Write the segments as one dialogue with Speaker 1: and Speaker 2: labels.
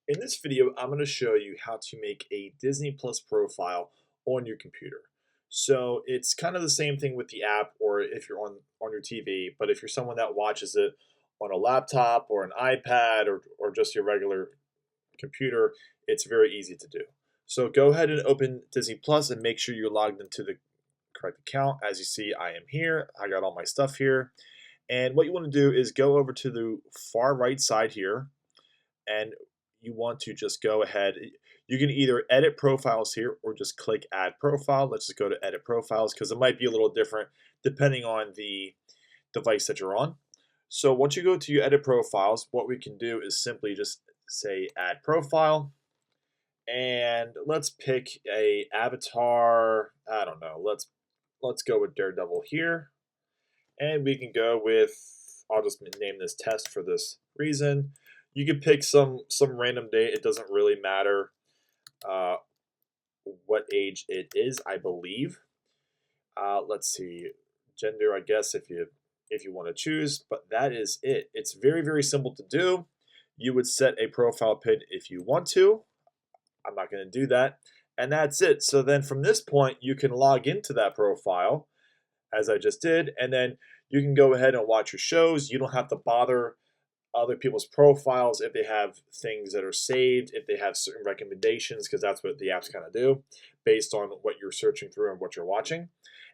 Speaker 1: In this video, I'm going to show you how to make a Disney Plus profile on your computer. So it's kind of the same thing with the app or if you're on your TV, but if you're someone that watches it on a laptop or an iPad or just your regular computer, it's very easy to do. So go ahead and open Disney Plus and make sure you're logged into the correct account. As you see, I am here. I got all my stuff here. And what you want to do is go over to the far right side here and you want to just go ahead. You can either edit profiles here or just click add profile. Let's just go to edit profiles because it might be a little different depending on the device that you're on. So once you go to your edit profiles, what we can do is simply just say add profile. And let's pick a avatar. I don't know. Let's go with Daredevil here. And we can go with, I'll just name this test for this reason. You could pick some random date. It doesn't really matter uh, what age it is, I believe. Let's see, gender, I guess if you want to choose, but that is it. It's very simple to do. You would set a profile pin if you want to. I'm not going to do that, and that's it. So then from this point, you can log into that profile as I just did, and then you can go ahead and watch your shows. You don't have to bother other people's profiles if they have things that are saved, if they have certain recommendations, because that's what the apps kind of do based on what you're searching through and what you're watching.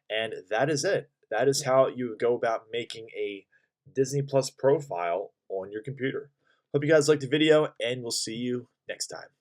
Speaker 1: And that is it. That is how you go about making a Disney Plus profile on your computer. Hope you guys liked the video, and we'll see you next time.